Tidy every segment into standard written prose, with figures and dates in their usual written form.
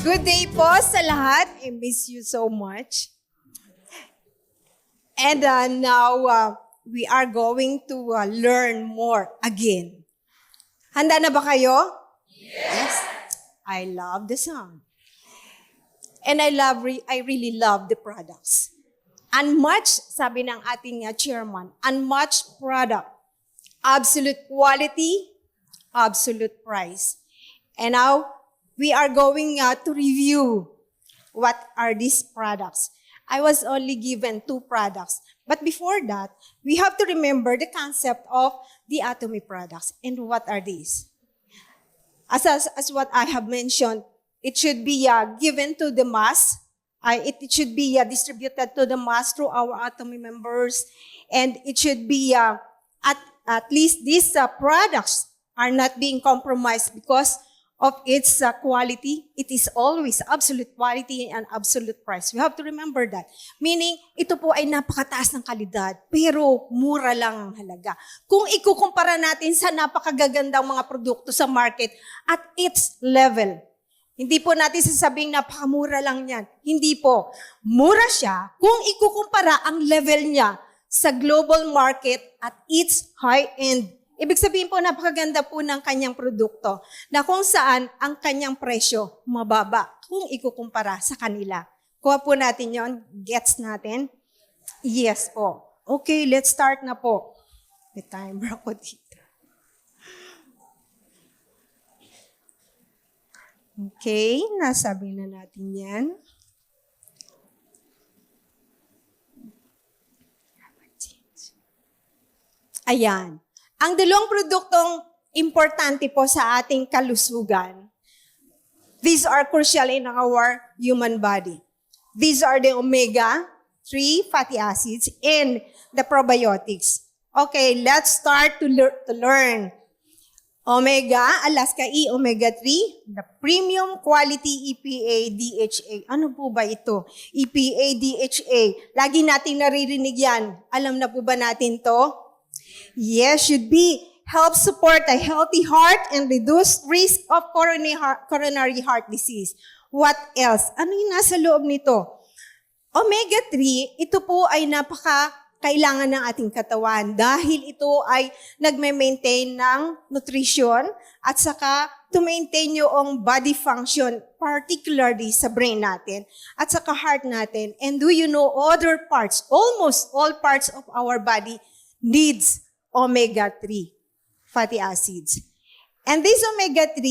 Good day po sa lahat. I miss you so much. And now we are going to learn more again. Handa na ba kayo? Yes. I love the song. And I really love the products. Unmatched, sabi ng ating chairman, unmatched product. Absolute quality, absolute price. And now, we are going to review what are these products. I was only given 2 products. But before that, we have to remember the concept of the Atomy products. And what are these? As what I have mentioned, it should be given to the mass. It should be distributed to the mass through our Atomy members. And it should be, at least these products are not being compromised because of its quality. It is always absolute quality and absolute price. We have to remember that. Meaning, ito po ay napakataas ng kalidad, pero mura lang ang halaga. Kung ikukumpara natin sa napakagagandang mga produkto sa market at its level, hindi po natin sasabing napakamura lang yan. Hindi po. Mura siya kung ikukumpara ang level niya sa global market at its high-end. Ibig sabihin po, napakaganda po ng kanyang produkto na kung saan ang kanyang presyo mababa kung ikukumpara sa kanila. Kuha po natin yon, gets natin? Yes po. Okay, let's start na po. May timer ako dito. Okay, nasabi na natin yan. Ayan. Ang dalawang produktong importante po sa ating kalusugan, these are crucial in our human body. These are the omega-3 fatty acids and the probiotics. Okay, let's start to learn. Omega, Alaska E, omega-3, the premium quality EPA, DHA. Ano po ba ito? EPA, DHA. Lagi nating naririnig yan. Alam na po ba natin to? Yes, should be help support a healthy heart and reduce risk of coronary heart disease. What else? Ano yung nasa loob nito? Omega-3, ito po ay napaka-kailangan ng ating katawan dahil ito ay nagme-maintain ng nutrition at saka to maintain yung body function, particularly sa brain natin at saka heart natin. And do you know other parts, almost all parts of our body needs omega-3 fatty acids. And this omega-3,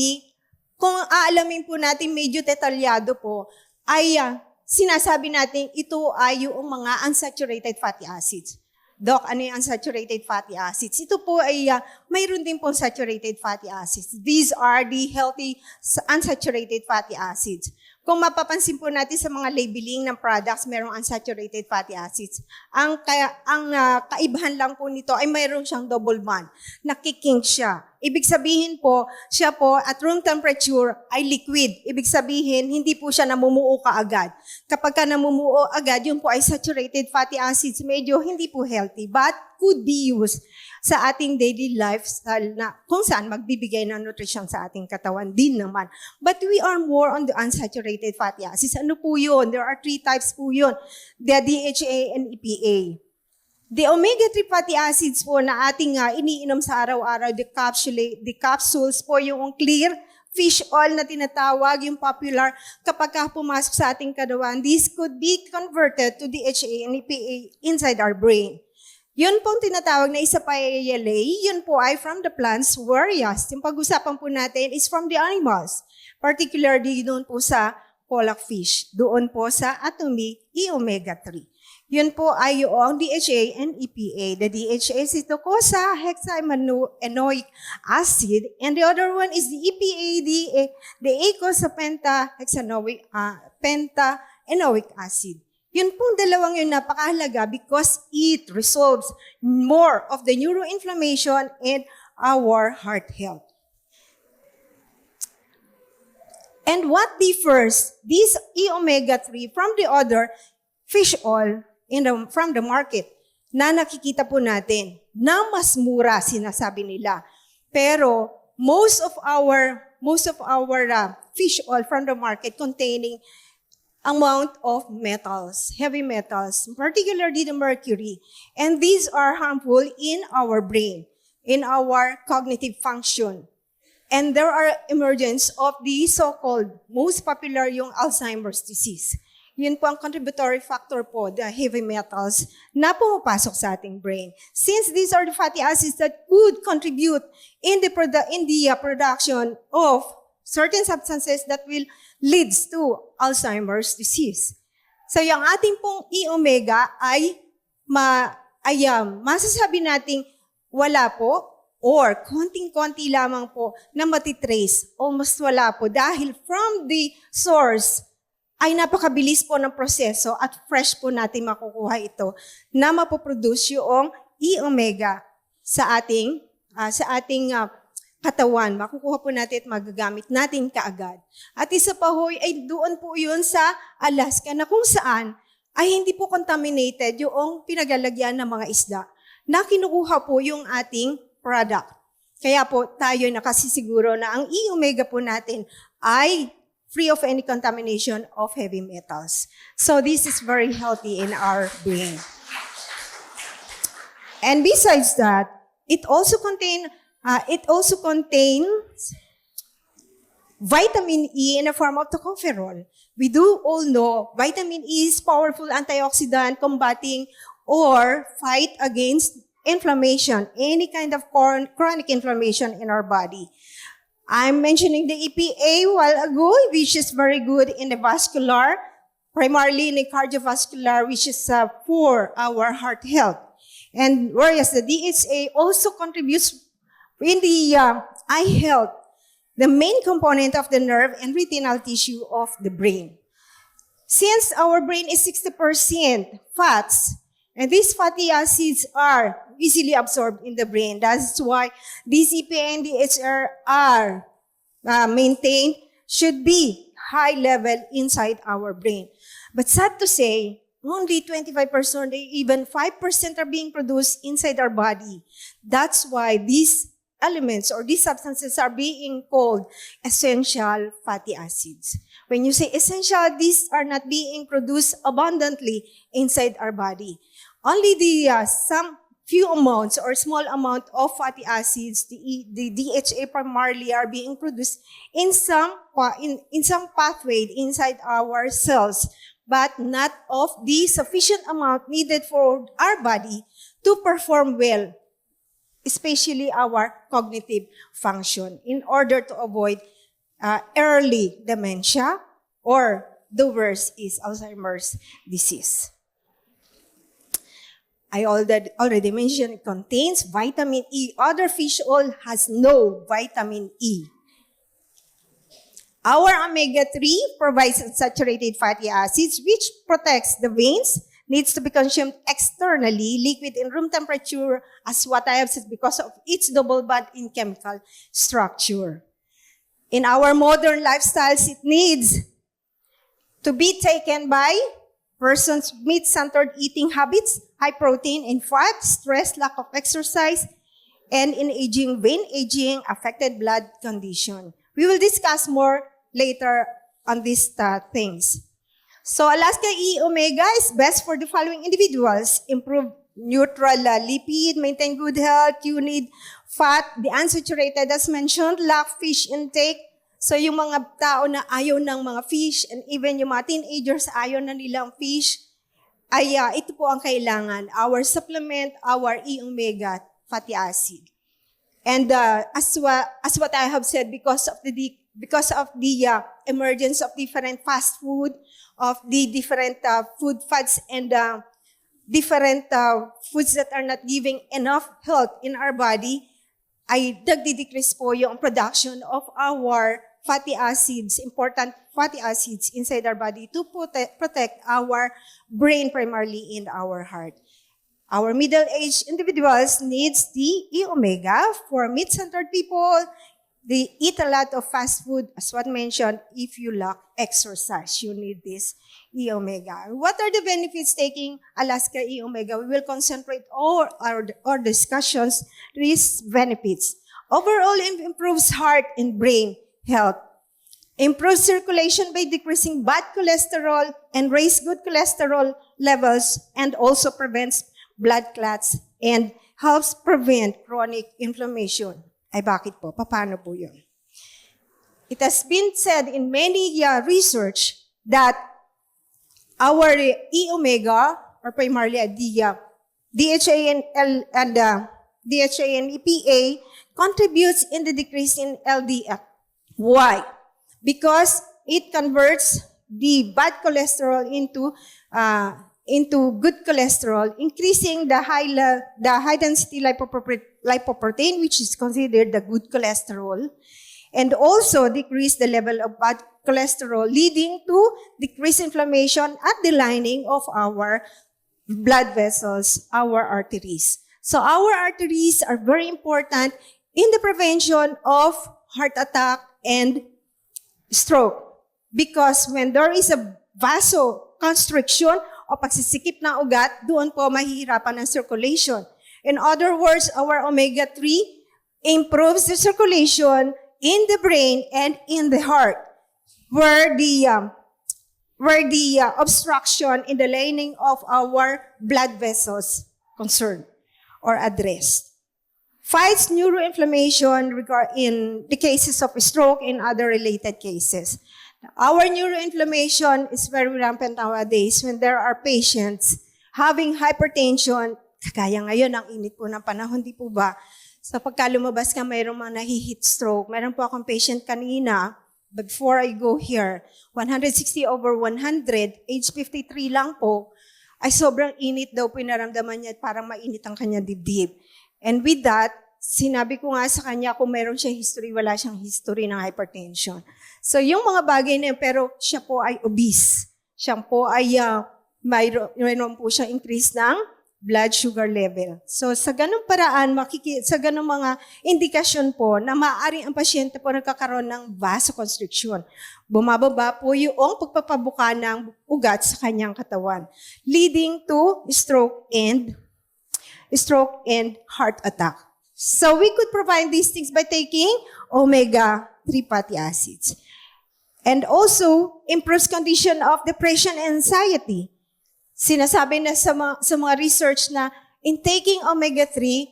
kung aalamin po natin medyo detalyado po, ay sinasabi natin ito ay yung mga unsaturated fatty acids. Doc, ano yung unsaturated fatty acids? Ito po ay mayroon din po saturated fatty acids. These are the healthy unsaturated fatty acids. Kung mapapansin po natin sa mga labeling ng products, mayroong unsaturated fatty acids. Ang kaibahan lang po nito ay mayroon siyang double bond. Nakikink siya. Ibig sabihin po, siya po at room temperature ay liquid. Ibig sabihin, hindi po siya namumuo kaagad. Kapag ka namumuo agad, yun po ay saturated fatty acids. Medyo hindi po healthy, but could be used sa ating daily lifestyle na kung saan magbibigay ng nutrition sa ating katawan din naman. But we are more on the unsaturated fatty acids. Ano po yun? There are 3 types po yun. The DHA and EPA. The omega-3 fatty acids po na ating iniinom sa araw-araw, the capsules po yung clear fish oil na tinatawag, yung popular, kapag pumasok sa ating katawan, this could be converted to DHA and EPA inside our brain. Yun pong tinatawag na isa pa ALA, yun po ay from the plants, whereas yung pag-usapan po natin is from the animals, particularly doon po sa pollock fish, doon po sa Atomy E omega-3. Yun po ay yung DHA and EPA. The DHA is itocosa hexaaminoic acid, and the other one is the EPA, the eicosa pentaenoic acid. Yun pong dalawang yun napakahalaga because it resolves more of the neuroinflammation and our heart health. And what differs this E-omega-3 from the other fish oil from the market na nakikita po natin na mas mura, sinasabi nila. Pero most of our most of our fish oil from the market containing amount of metals, heavy metals, particularly the mercury. And these are harmful in our brain, in our cognitive function. And there are emergence of the so-called, most popular yung Alzheimer's disease. Yun po ang contributory factor po, the heavy metals, na pumapasok sa ating brain. Since these are the fatty acids that could contribute in the production of certain substances that will leads to Alzheimer's disease. So yung ating pong E-omega ay masasabi nating wala po or konting-konti lamang po na matitrace. Almost wala po dahil from the source ay napakabilis po ng proseso at fresh po natin makukuha ito na mapoproduce yung E-omega sa ating katawan. Makukuha po natin at magagamit natin kaagad. At isa pa ho ay doon po yun sa Alaska na kung saan ay hindi po contaminated yung pinagalagyan ng mga isda na kinukuha po yung ating product. Kaya po tayo nakasisiguro na ang E-omega po natin ay free of any contamination of heavy metals. So this is very healthy in our brain. And besides that, it also contains vitamin E in the form of tocopherol. We do all know vitamin E is powerful antioxidant combating or fight against inflammation, any kind of chronic inflammation in our body. I'm mentioning the EPA a while ago, which is very good in the vascular, primarily in the cardiovascular, which is for our heart health. And whereas the DHA also contributes in the eye health, the main component of the nerve and retinal tissue of the brain. Since our brain is 60% fats, and these fatty acids are easily absorbed in the brain, that's why these EPA and DHA are maintained, should be high level inside our brain. But sad to say, only 25%, even 5% are being produced inside our body. That's why these elements or these substances are being called essential fatty acids. When you say essential, these are not being produced abundantly inside our body. Only the some few amounts or small amount of fatty acids, the DHA primarily, are being produced in some pathway inside our cells, but not of the sufficient amount needed for our body to perform well, especially our cognitive function, in order to avoid early dementia, or the worst is Alzheimer's disease. I already mentioned it contains vitamin E. Other fish oil has no vitamin E. Our omega-3 provides unsaturated fatty acids, which protects the veins, needs to be consumed externally, liquid in room temperature, as what I have said, because of its double bond in chemical structure. In our modern lifestyles, it needs to be taken by persons' meat-centered eating habits, high protein and fat, stress, lack of exercise, and in aging, vein aging, affected blood condition. We will discuss more later on these things. So Alaska E-omega is best for the following individuals: improve neutral lipid, maintain good health, you need fat, the unsaturated as mentioned, lack fish intake. So yung mga tao na ayaw ng mga fish, and even yung mga teenagers ayaw na nilang fish, ay ito po ang kailangan, our supplement, our E-omega fatty acid. And as what I have said, because of the emergence of different fast food, of the different food fads and different foods that are not giving enough health in our body, ay nagdi-decrease po yung production of our fatty acids, important fatty acids inside our body to protect our brain primarily in our heart. Our middle-aged individuals needs the E-omega. For meat-centered people, they eat a lot of fast food, as what mentioned. If you lack exercise, you need this E-omega. What are the benefits taking Alaska E-omega? We will concentrate all our discussions to these benefits. Overall, it improves heart and brain health. Improves circulation by decreasing bad cholesterol and raise good cholesterol levels, and also prevents blood clots and helps prevent chronic inflammation. Ay bakit po? Paano po yun? It has been said in many research that our E-omega, or primarily DHA and EPA, contributes in the decrease in LDL. Why? Because it converts the bad cholesterol into good cholesterol, increasing the high density lipoprotein, which is considered the good cholesterol, and also decrease the level of bad cholesterol, leading to decreased inflammation at the lining of our blood vessels, our arteries. So our arteries are very important in the prevention of heart attack and stroke. Because when there is a vasoconstriction o pagsisikip ng ugat, doon po mahihirapan ang circulation. In other words, our omega-3 improves the circulation in the brain and in the heart, where the obstruction in the lining of our blood vessels concerned or addressed. Fights neuroinflammation in the cases of stroke and other related cases. Our neuroinflammation is very rampant nowadays when there are patients having hypertension. Kagaya ngayon, ang init po ng panahon, di po ba? So pagka lumabas ka, mayroong mga nahi-heat stroke. Mayroon po akong patient kanina, before I go here, 160/100, age 53 lang po, ay sobrang init daw po inaramdaman niya, parang mainit ang kanya dibdib. And with that, sinabi ko nga sa kanya kung meron siya history, wala siyang history ng hypertension. So yung mga bagay na yun, pero siya po ay obese. Siya po ay mayroon po siya increase ng blood sugar level. So sa ganung paraan, sa ganung mga indikasyon po na maaaring ang pasyente po nagkakaroon ng vasoconstriction. Bumababa po yung pagpapabuka ng ugat sa kanyang katawan, leading to stroke and heart attack. So we could prevent these things by taking omega-3 fatty acids. And also, improves condition of depression and anxiety. Sinasabi na sa mga research na in taking omega-3,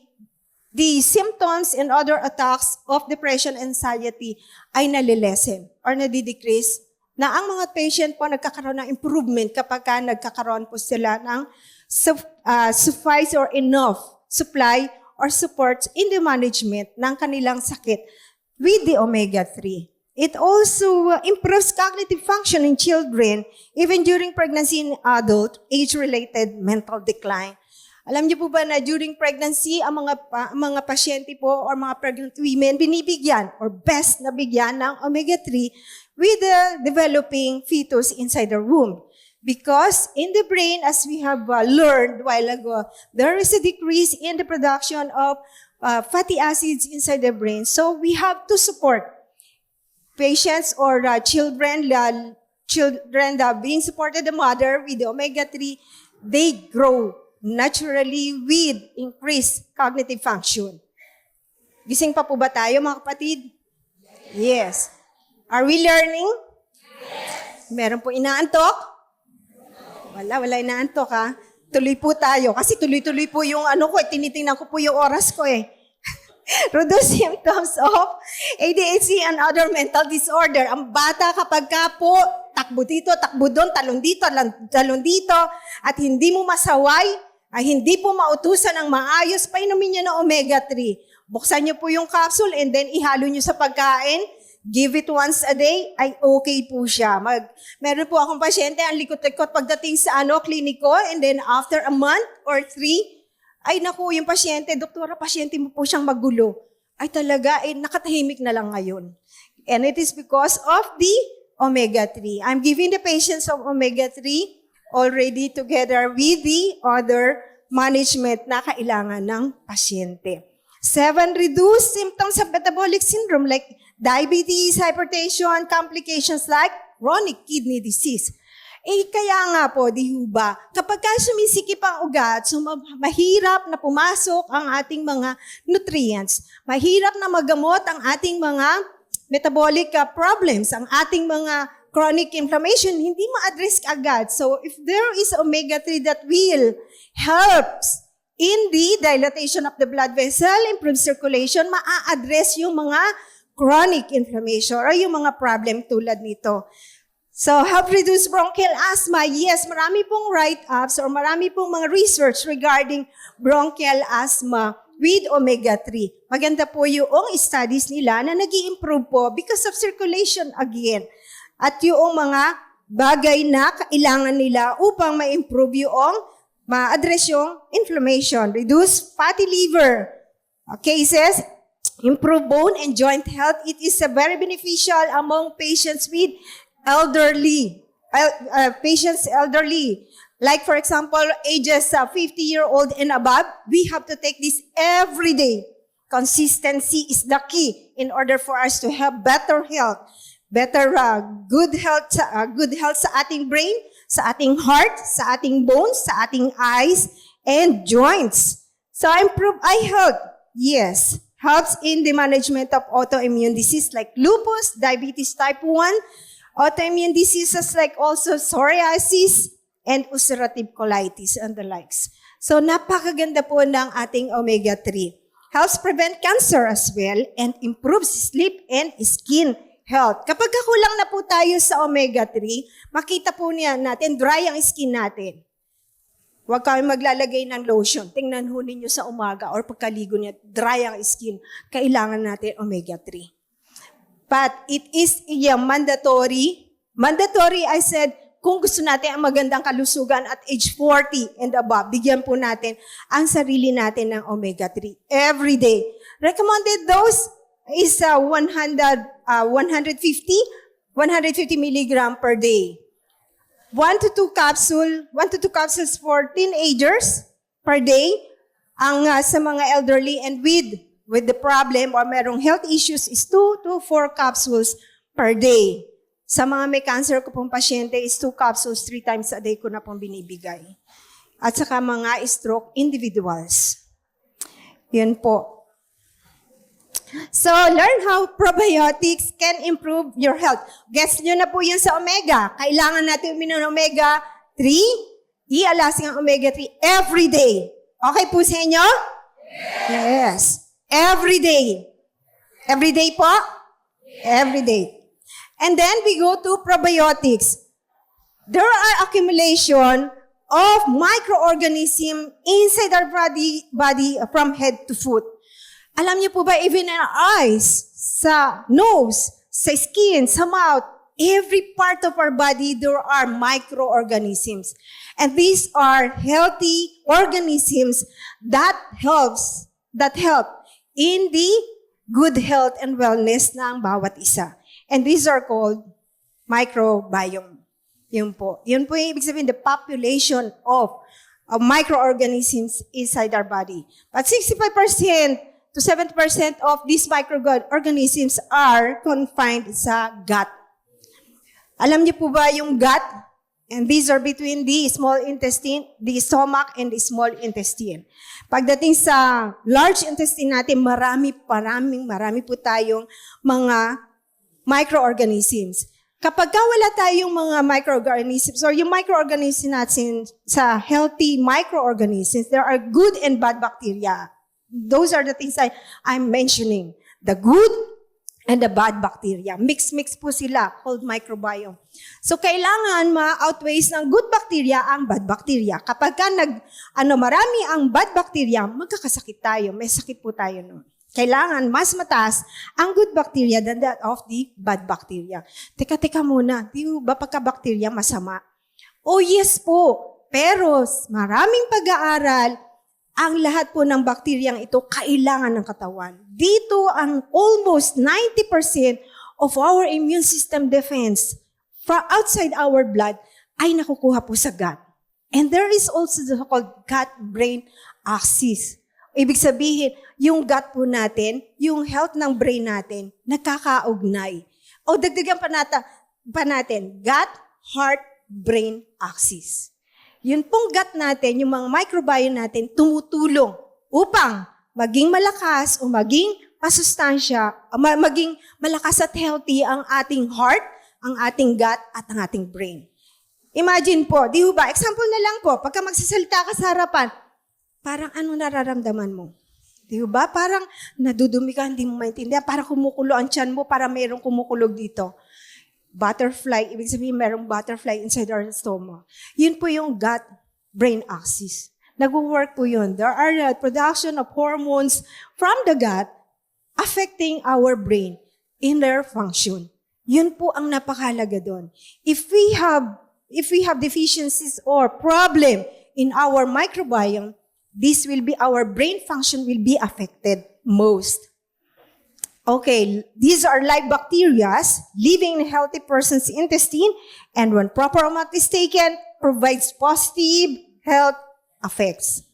the symptoms and other attacks of depression and anxiety ay nalilesen or nadidecrease, na ang mga patient po nagkakaroon ng improvement kapag nagkakaroon po sila ng suffice or enough supply or support in the management ng kanilang sakit with the omega-3. It also improves cognitive function in children, even during pregnancy and adult, age-related mental decline. Alam niyo po ba na during pregnancy, ang mga pasyente po or mga pregnant women binibigyan or best na bigyan ng omega-3 with the developing fetus inside the womb. Because in the brain, as we have learned a while ago, there is a decrease in the production of fatty acids inside the brain. So we have to support patients or children being supported the mother with the omega-3, they grow naturally with increased cognitive function. Gising pa po ba tayo, mga kapatid? Yes. Are we learning? Yes. Meron po inaantok? Wala inaantok ha. Tuloy po tayo. Kasi tuloy-tuloy po yung tinitingnan ko po yung oras ko eh. Reduce symptoms of ADHD and other mental disorder. Ang bata kapag ka po, takbo dito, takbo doon, talon dito, at hindi mo masaway, ay hindi po mautusan ng maayos, painumin niyo ng omega-3. Buksan niyo po yung capsule and then ihalo niyo sa pagkain. Give it once a day, ay okay po siya. Meron po akong pasyente, ang likot-likot pagdating sa kliniko, and then after a month or 3, ay naku, yung pasyente, doktora, pasyente mo po siyang magulo. Ay talaga, nakatahimik na lang ngayon. And it is because of the omega-3. I'm giving the patients of omega-3 already together with the other management na kailangan ng pasyente. 7, reduce symptoms of metabolic syndrome like diabetes, hypertension, complications like chronic kidney disease. Kaya nga po, di ba, kapag sumisikip ang ugat, mahirap na pumasok ang ating mga nutrients. Mahirap na magamot ang ating mga metabolic problems, ang ating mga chronic inflammation, hindi ma-address agad. So if there is omega-3 that will helps in the dilatation of the blood vessel, improve circulation, ma-address yung mga chronic inflammation or yung mga problem tulad nito. So, help reduce bronchial asthma. Yes, marami pong write-ups or marami pong mga research regarding bronchial asthma with omega-3. Maganda po yung studies nila na nag-i-improve po because of circulation again. At yung mga bagay na kailangan nila upang ma-improve yung ma-address yung inflammation, reduce fatty liver cases, improve bone and joint health. It is very beneficial among patients with elderly. Like for example, ages 50-year-old and above, we have to take this every day. Consistency is the key in order for us to have better health. Good health sa ating brain, sa ating heart, sa ating bones, sa ating eyes, and joints. So improve eye health. Yes, helps in the management of autoimmune disease like lupus, diabetes type 1, autoimmune diseases like also psoriasis, and ulcerative colitis and the likes. So napakaganda po ng ating omega-3. Helps prevent cancer as well and improves sleep and skin health. Kapag kulang na po tayo sa omega-3, makita po niya natin, dry ang skin natin. Huwag kami maglalagay ng lotion. Tingnan ho ninyo sa umaga or pagkaligo niya, dry ang skin. Kailangan natin omega-3. But it is mandatory. Mandatory, I said, kung gusto natin ang magandang kalusugan at age 40 and above, bigyan po natin ang sarili natin ng omega-3 every day. Recommended dose is 150 milligram per day. 1 to 2 capsules for teenagers per day. Ang sa mga elderly and with the problem or merong health issues is 2 to 4 capsules per day. Sa mga may cancer ko pong pasyente is 2 capsules 3 times a day ko na pong binibigay. At saka mga stroke individuals. Yun po. So, learn how probiotics can improve your health. Guess nyo na po yun sa omega. Kailangan natin uminom ng omega-3. Ialasing ang omega-3 every day. Okay po sa inyo? Yes. Every day. Every day po? Every day. And then we go to probiotics. There are accumulation of microorganisms inside our body from head to foot. Alam niyo po ba, even in our eyes, sa nose, sa skin, sa mouth, every part of our body, there are microorganisms. And these are healthy organisms that help in the good health and wellness ng bawat isa. And these are called microbiome. Yun po yung ibig sabihin, the population of microorganisms inside our body. But 65% to 70% of these microorganisms are confined sa gut. Alam niyo po ba yung gut? And these are between the small intestine, the stomach, and the small intestine. Pagdating sa large intestine natin, marami po tayong mga microorganisms. Kapag wala tayong mga microorganisms, or yung microorganisms natin sa healthy microorganisms, there are good and bad bacteria. Those are the things I'm mentioning. The good and the bad bacteria. Mix po sila, called microbiome. So, kailangan ma-outweighs ng good bacteria ang bad bacteria. Kapag marami ang bad bacteria, magkakasakit tayo. May sakit po tayo noon. Kailangan mas mataas ang good bacteria than that of the bad bacteria. Teka muna, di ba pagka-bacteria masama? Oh yes po, pero maraming pag-aaral, ang lahat po ng bakteryang ito kailangan ng katawan. Dito ang almost 90% of our immune system defense from outside our blood ay nakukuha po sa gut. And there is also the so-called gut-brain axis. Ibig sabihin, yung gut po natin, yung health ng brain natin, nakakaugnay. O dagdagan pa natin, gut, heart, brain axis. Yun pong gut natin, yung mga microbiome natin, tumutulong upang maging malakas o maging masustansya, maging malakas at healthy ang ating heart, ang ating gut, at ang ating brain. Imagine po, di ba, example na lang po, pagka magsasalita ka sa harapan, parang ano nararamdaman mo? Di ba? Parang nadudumi ka, hindi mo maintindihan, parang kumukulo ang tiyan mo, parang mayroong kumukulog dito. Butterfly, ibig sabihin mayroong butterfly inside our stomach. Yun po yung gut-brain axis. Nag-work po yun. There are production of hormones from the gut affecting our brain in their function. Yun po ang napakahalaga doon. If we have deficiencies or problem in our microbiome, our brain function will be affected most. Okay, these are live bacteria living in a healthy person's intestine, and when proper amount is taken, provides positive health effects.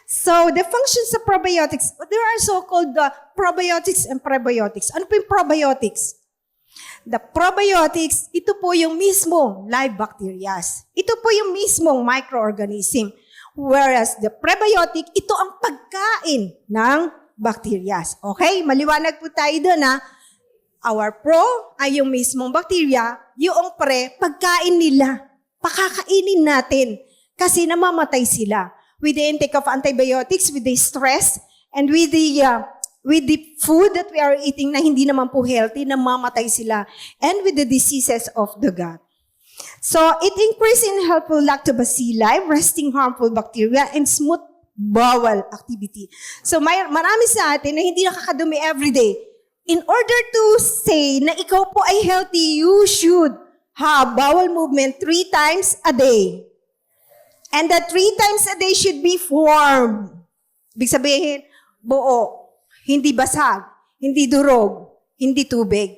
So, the functions of probiotics, there are so-called probiotics and prebiotics. Ano po yung probiotics? The probiotics, ito po yung mismong live bacteria. Ito po yung mismong microorganism. Whereas the prebiotic, ito ang pagkain ng bacteria. Okay? Maliwanag po tayo doon na our pro ay yung mismong bacteria, yung pre, pagkain nila. Pakakainin natin kasi namamatay sila. With the intake of antibiotics, with the stress, and with the food that we are eating na hindi naman po healthy, namamatay sila. And with the diseases of the gut. So, it increases in helpful lactobacilli, resting harmful bacteria, and smooth bowel activity. So, marami sa atin na hindi nakakadumi everyday. In order to say na ikaw po ay healthy, you should have bowel movement 3 times a day. And that 3 times a day should be warm. Ibig sabihin, buo, hindi basag, hindi durog, hindi tubig.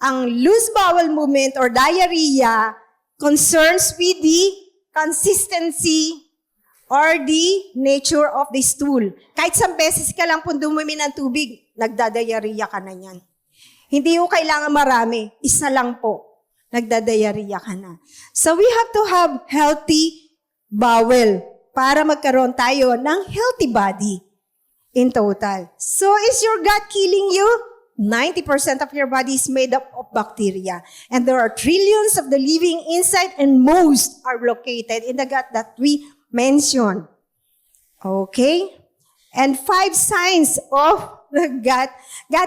Ang loose bowel movement or diarrhea concerns with the consistency or the nature of the stool. Kahit 1 beses ka lang po dumumi ng tubig, nagdadiarrhea ka na yan. Hindi ko kailangan marami, 1 lang po, nagdadiarrhea ka na. So we have to have healthy bowel para magkaroon tayo ng healthy body in total. So is your gut killing you? 90% of your body is made up of bacteria. And there are trillions of the living inside, and most are located in the gut that we mentioned. Okay? And 5 signs of the gut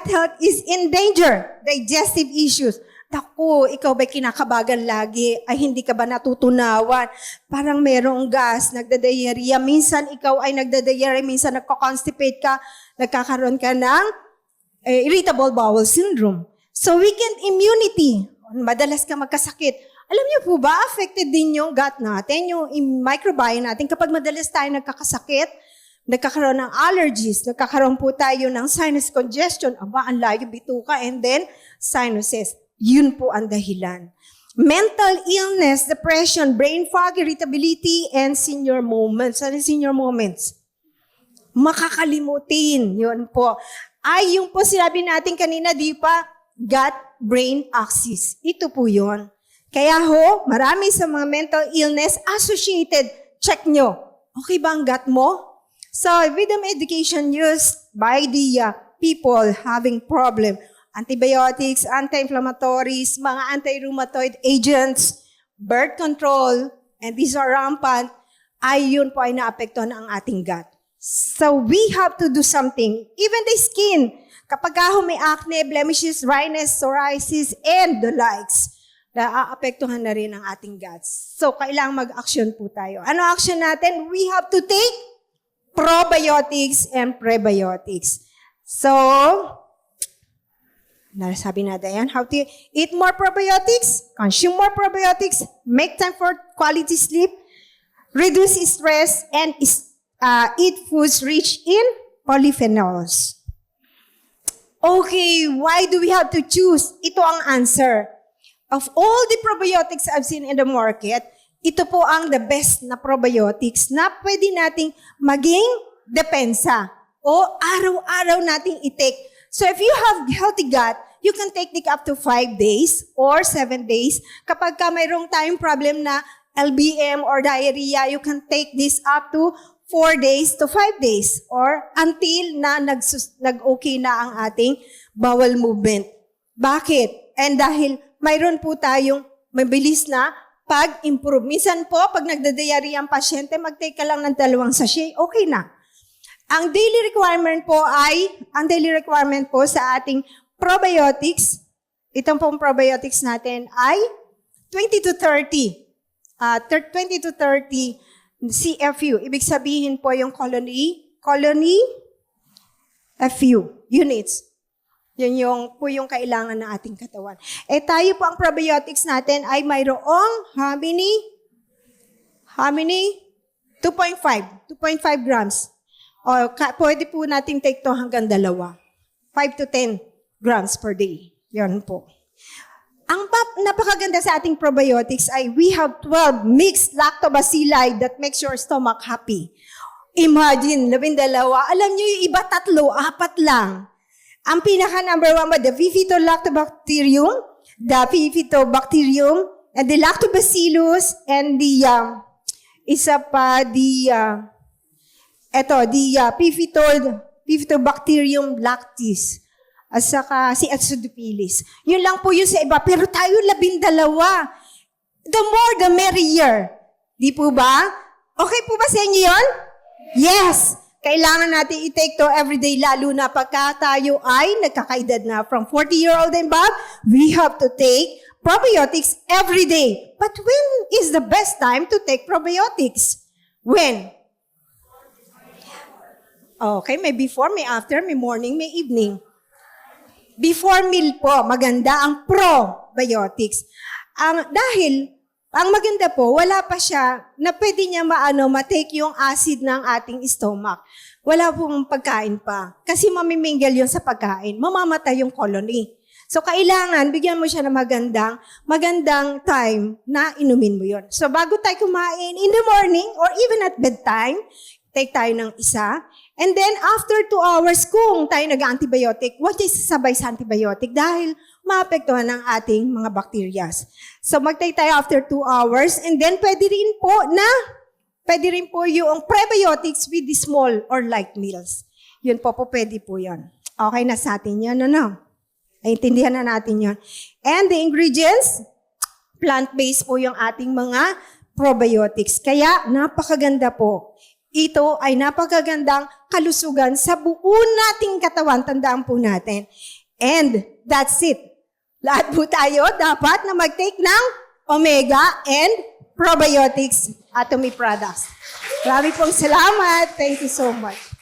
health is in danger. Digestive issues. Naku, ikaw ba'y kinakabagan lagi? Ay hindi ka ba natutunawan? Parang merong gas, nagdadiarrhea. Minsan ikaw ay nagdadiarrhea, minsan nagko-constipate ka, nagkakaroon ka ng irritable bowel syndrome. So weakened immunity. Madalas ka magkasakit. Alam niyo po ba, affected din yung gut natin, yung microbiome natin. Kapag madalas tayo nagkakasakit, nagkakaroon ng allergies, nagkakaroon po tayo ng sinus congestion, ang layo bituka, and then sinuses. Yun po ang dahilan. Mental illness, depression, brain fog, irritability, and senior moments. Ano senior moments? Makakalimutin. Yun po. Ay, yung po sinabi natin kanina, di pa, gut-brain axis. Ito po yun. Kaya marami sa mga mental illness associated. Check nyo. Okay ba ang gut mo? So, with the medication used by the people having problem, antibiotics, anti-inflammatories, mga anti-rheumatoid agents, birth control, and these are rampant, ay yun po ay naapektuhan ang ating gut. So, we have to do something. Even the skin, kapag may acne, blemishes, dryness, psoriasis, and the likes, naaapektuhan na rin ang ating guts. So, kailangang mag-action po tayo. Ano action natin? We have to take probiotics and prebiotics. So, sabi natin yan, how to eat more probiotics, consume more probiotics, make time for quality sleep, reduce stress, and eat foods rich in polyphenols. Okay, why do we have to choose? Ito ang answer. Of all the probiotics I've seen in the market, ito po ang the best na probiotics na pwede nating maging depensa o araw-araw nating i-take. So if you have healthy gut, you can take it up to 5 days or 7 days. Kapag ka mayroong tayong problem na LBM or diarrhea, you can take this up to 4 days to 5 days or until na nag-okay na ang ating bowel movement. Bakit? And dahil mayroon po tayong mabilis na pag-improve. Minsan po, pag nagdadiarrhea ang pasyente, mag-take ka lang ng 2 sachet, okay na. Ang daily requirement po sa ating probiotics, itong pong probiotics natin ay 20 to 30 CFU. Ibig sabihin po yung colony FU units. Yun yung kailangan ng ating katawan. Tayo po ang probiotics natin ay mayroong how many? 2.5 grams. Pwede po natin take to hanggang 2. 5 to 10 grams per day. Yan po. Ang napakaganda sa ating probiotics ay we have 12 mixed lactobacilli that makes your stomach happy. Imagine, 12. Alam nyo yung iba 3, 4 lang. Ang pinaka number 1 ba, the Bifidobacterium, and the Lactobacillus, and the, Bifidobacterium lactis. At saka si Acidophilus. Yun lang po yun sa iba. Pero tayo 12. The more, the merrier. Di po ba? Okay po ba sa inyo yun? Yes! Kailangan natin i-take to everyday, lalo na pagka tayo ay nagkakaedad na from 40-year-old and above, we have to take probiotics every day. But when is the best time to take probiotics? When? Okay, may before, may after, may morning, may evening. Before meal po, maganda ang probiotics. Dahil, ang maganda po, wala pa siya na pwede niya ma-take yung acid ng ating stomach. Wala pong pagkain pa. Kasi mamimingle yun sa pagkain. Mamamatay yung colony. So, kailangan, bigyan mo siya ng magandang time na inumin mo yun. So, bago tayo kumain in the morning or even at bedtime, take tayo ng isa. And then, after 2 hours, kung tayo nag-antibiotic, what is sabay sa antibiotic? Dahil maapektuhan ng ating mga bacteria. So, mag-take tayo after 2 hours. And then, pwede rin po yung prebiotics with the small or light meals. Yun po pwede po yun. Okay na sa atin yun, ano? Naintindihan na natin yun. And the ingredients, plant-based po yung ating mga probiotics. Kaya, napakaganda po. Ito ay napakagandang kalusugan sa buo nating katawan. Tandaan po natin. And that's it. Lahat po tayo dapat na mag-take ng omega and probiotics Atomy products. Maraming pong salamat. Thank you so much.